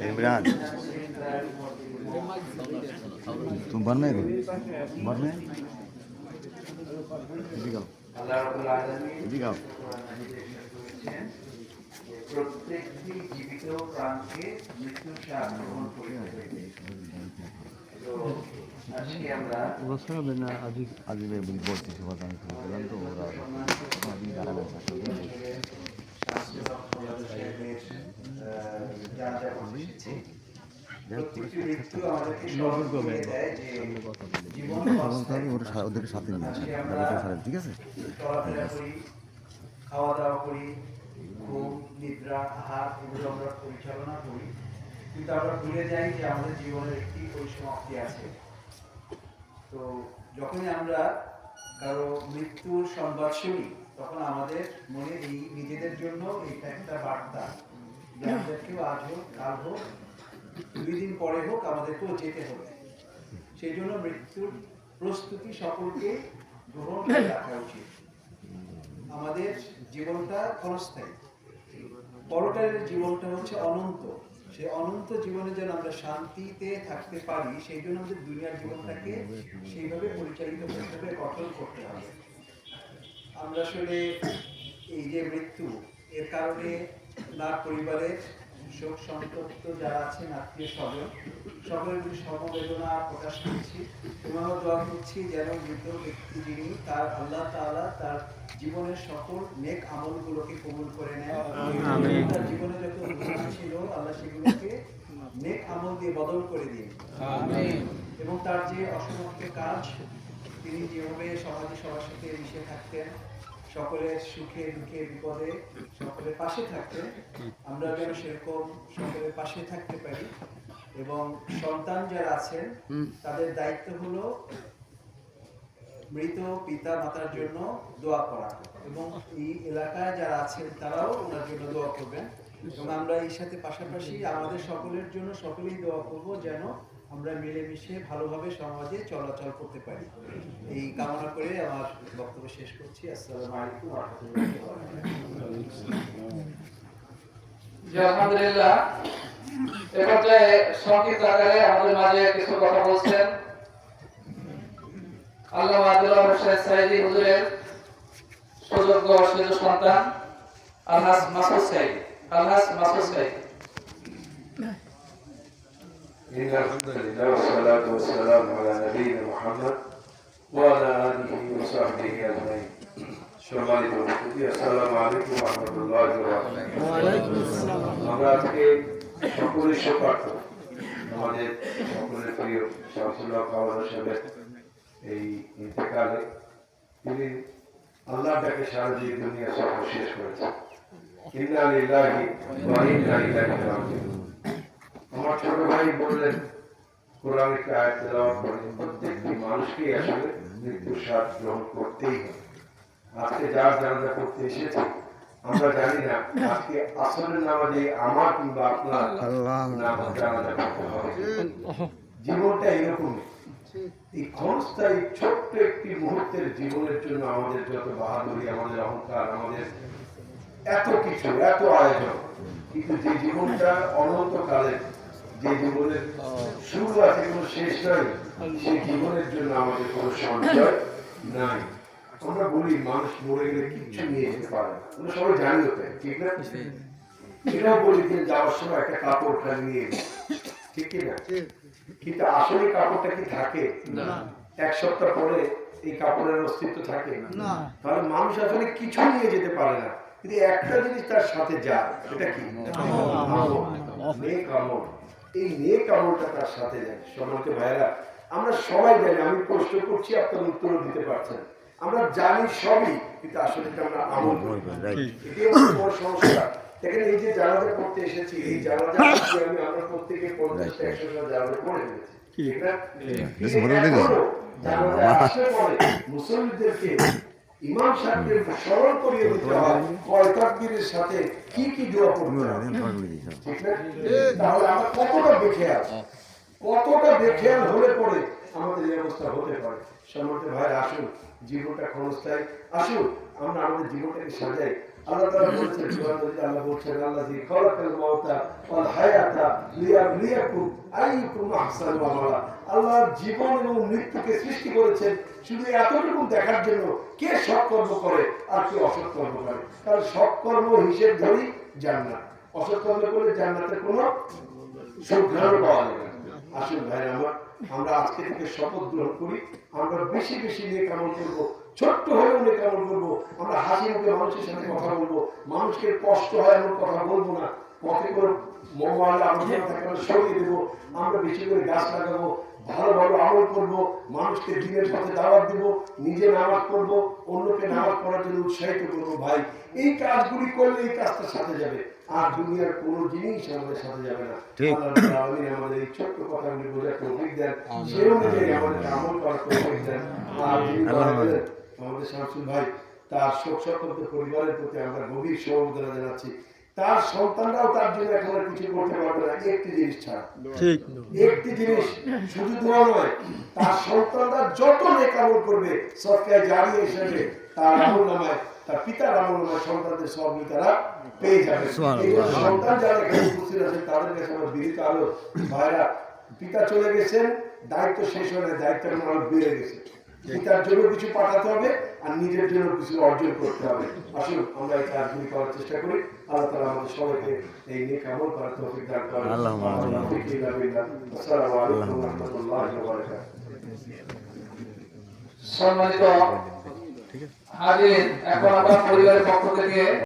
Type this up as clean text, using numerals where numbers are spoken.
इमरान तुम बनने दो बनने दिखाओ প্রত্যেকটি জীবিত প্রাণকে মৃত্যুর স্বাদ গ্রহণ করতে হবে। তো আজকে আমরা ওদেরকে সাথে নিয়ে আসে ঠিক আছে চলাফেরা করি, খাওয়া দাওয়া করি, ঘুম নিদ্রা আহার এগুলো আমরা পরিচালনা করি, কিন্তু আমরা ভুলে যাই যে আমাদের জীবনের একটি পরিসমাপ্তি আছে। তো যখনই আমরা কারো মৃত্যুর সংবাদ শুনি তখন আমাদের মনে এই নিজেদের জন্য এটা একটা বার্তা যে আমাদেরকেও আজ হোক কাল হোক 2 দিন পরে হোক আমাদেরকেও যেতে হবে। সেই জন্য মৃত্যুর প্রস্তুতি সকলকে গ্রহণ করে রাখা উচিত। আমাদের জীবনটা ক্ষণস্থায়ী, পরকালের জীবনটা হচ্ছে অনন্ত। সেই অনন্ত জীবনে যেন আমরা শান্তিতে থাকতে পারি সেই জন্য আমাদের দুনিয়ার জীবনটাকে সেইভাবে পরিচালিত করতে হবে, গঠন করতে হবে। আমরা আসলে এই যে মৃত্যু এর কারণে না পরিবারের শোক সন্তপ্ত যারা আছেন আত্মীয় স্বজন সকলের প্রতি সমবেদনা প্রকাশ করছি এবং দোয়া করছি যেন মৃত ব্যক্তি যিনি তার আল্লাহ তাআলা তার জীবনের সকল নেক আমলগুলোকে কবুল করে নেন। তার জীবনে যত গুনাহ ছিল আল্লাহ সেগুলোকে নেক আমল দিয়ে বদল করে দিন এবং তার যে অসমাপ্ত কাজ তিনি যেভাবে সমাজে সবার সাথে মিশে থাকতেন, সকলের সুখে দুঃখে বিপদে সকলের পাশে থাকতে আমরা যেন সেরকম সকলের পাশে থাকতে পারি। এবং সন্তান যারা আছেন তাদের দায়িত্ব হলো মৃত পিতা মাতার জন্য দোয়া করা এবং এই এলাকায় যারা আছেন তারাও ওনার জন্য দোয়া করবেন এবং আমরা এই সাথে পাশাপাশি আমাদের সকলের জন্য সকলেই দোয়া করব যেন আমরা মিলেমিশে ভালোভাবে সমাজে চলাচল করতে পারি। এই কামনা করে আমার বক্তব্য শেষ করছি। আসসালামু আলাইকুম ওয়া রাহমাতুল্লাহি ওয়া বারাকাতুহু। আলহামদুলিল্লাহ, এক্ষেত্রে সংক্ষিপ্ত আকারে আমাদের মাঝে কিছু কথা বলছেন আল্লামা দিলওয়ার হোসেন সাইদি হুজুরের সুযোগ্য শিশু সন্তান আলহাজ মাসুদ সাইদি। আলহাজ মাসুদ সাইদি। إن الحمد لله والصلاة والسلام على نبينا محمد وعلى آله وصحبه أجمعين. সম্মানিত উপস্থিতি, আসসালামু আলাইকুম ওয়া রাহমাতুল্লাহি ওয়া বারাকাতুহু। ওয়া আলাইকুম আসসালাম। আমরা আজকে সকলের শোকার্ত আমাদের সকলের প্রিয় শামসুল্লাহ কাওয়ার সাহেবের এই ইন্তেকালে তিনি আল্লাহর ডাকে সারা দুনিয়া সফর শেষ করেছেন। ইন্না লিল্লাহি ওয়া ইন্না ইলাইহি রাজিউন। আমার ছোট ভাই বললেন কোরআনের আয়াত তেলাওয়াত করে প্রত্যেকটি মানুষকে আসলে মৃত্যুর স্বাদ গ্রহণ করতেই হবে। আজকে যার জানাজা করতে এসেছে আমরা জানি না আজকে আসরের নামাজে আমার কিংবা আপনার জানাজা করতে হবে। জীবনটা এরকমই, এই ক্ষণস্থায়ী ছোট্ট একটি মুহূর্তের জীবনের জন্য আমাদের যত বাহাদুরি, আমাদের অহংকার, আমাদের এত কিছু, এত আয়োজন, কিন্তু যে জীবনটা অনন্তকালের, যে জীবনের শুরু আছে কোনো শেষ নয়, সেই জীবনের জন্য আমাদের কোনো সঞ্চয় নাই। আমরা বলি মানুষ মরে গেলে কিচ্ছু নিয়ে যেতে পারে না, আমরা সবাই জানি হতে, ঠিক না? এটাও বলি যে যাওয়ার সময় একটা কাপড় খালি নিয়ে, ঠিক না? কিন্তু আসলে কাপড়টা কি থাকে? এক সপ্তাহ পরে এই কাপড়ের অস্তিত্ব থাকে না। তাহলে মানুষ আসলে কিছু নিয়ে যেতে পারে না, কিন্তু একটা জিনিস তার সাথে যায়, এটা কি? নেক আমল। এই নেক আমলটা তার সাথে যায়। সম্মানিত ভাইরা, আমরা সবাই জানি, আমি প্রশ্ন করছি আপনার উত্তর দিতে পারছেন, আমরা জানি সবই, কিন্তু আসলে আমরা আমল করি না। এটাই হচ্ছে বড় সমস্যা। দেখেন এই যে জানাজা করতে এসেছি, এই জানাজা আমি আমরা প্রত্যেকে 50-100 জন জানাজা করে ফেলেছি, ঠিক না? জানাজা আসার পরে মুসল্লিদেরকে ইমাম সাহেবদের স্মরণ করিয়ে দিতে হয় কয় তাকবীরের সাথে কি কি দোয়া করতে হয়, ঠিক না? তাহলে আমরা কতটা বেঁচে আছি। কতটা বেখেয়াল হলে পরে আমাদের এই অবস্থা হতে পারে। সম্মানিত ভাই, আসুন জীবনটা ক্ষণস্থায়ী, আসুন আমরা আমাদের জীবনটাকে সাজাই। আল্লাহ তাআলা বলেছেন, আল্লাহ বলছেন, আল্লাযী খালাকাল মাউতা ওয়াল হায়াতা লিয়াবলুয়াকুম আইয়ুকুম আহসানু আমালা। আল্লাহ জীবন এবং মৃত্যুকে সৃষ্টি করেছেন শুধু এতটুকু দেখার জন্য কে সৎকর্ম করে আর কে অসৎকর্ম করে। কারণ সৎকর্ম হিসেব ধরি জান্নাত, অসৎকর্ম করলে জান্নাতের কোনো সুঘ্রাণ পাওয়া যাবে না। আসুন ভাই আমার, আমরা আজকে থেকে শপথ গ্রহণ করি, আমরা বেশি বেশি নেক আমল করবো, ছোট্ট হলেও নেক আমল করবো। আমরা হাসি মুখে মানুষের সাথে কথা বলবো, মানুষকে কষ্ট হয় এমন কথা বলবো না। পথে করে মোবাইল আলোচনা থাকে আমরা সরিয়ে দেবো। আমরা বেশি করে গাছ লাগাবো, ভালো ভালো আমল করবো, মানুষকে দিনের পথে দাওয়াত দেবো, নিজে নামাজ পড়বো, অন্যকে নামাজ পড়ার জন্য উৎসাহিত করবো। ভাই এই কাজগুলি করলে এই কাজটা সাথে যাবে, আর দুনিয়ার কোনো জিনিস আমাদের সাথে যাবে না। আল্লাহ আমাদের এই ছোট্ট কথাগুলি বোঝার তৌফিক দেন, সেই অনুযায়ী আমাদের আমল করার তৌফিক দেন। আর আমাদের শামসুল ভাই, তার শোক সংতপ্ত পরিবারের প্রতি আমরা গভীর সমবেদনা জানাচ্ছি। তার সন্তানরাও তার জন্য এখন আর কিছু করতে পারবে না, একটি জিনিস ছাড়া। ঠিক, একটি জিনিস, শুধু দোয়া নয়, তার সন্তানরা যত নেক আমল করবে সদকায়ে জারিয়া হিসেবে তার আমলনামায়, তার পিতার আমলনামায় সন্তানদের সবই তারা পেয়ে যাবে। সন্তান যারা এখানে উপস্থিত আছেন তাদের কাছে আমার বিনীত আরো ভাইরা, পিতা চলে গেছেন, দায়িত্ব শেষ হয়ে দায়িত্ব আরো বেড়ে গেছে। পিতার জন্য কিছু পাঠাতে হবে আর নিজের জন্য কিছু অর্জন করতে হবে। আসুন আমরা এই কাজগুলি করার চেষ্টা করি। আল্লাহ তাআলা আমাদের সবাইকে এই নেক আমল করার তৌফিক দান করেন। আসসালামু আলাইকুম ওয়া রাহমাতুল্লাহি ওয়া বারাকাতুহু। সম্মানিত হাজির, এখন আমরা পরিবারের পক্ষ থেকে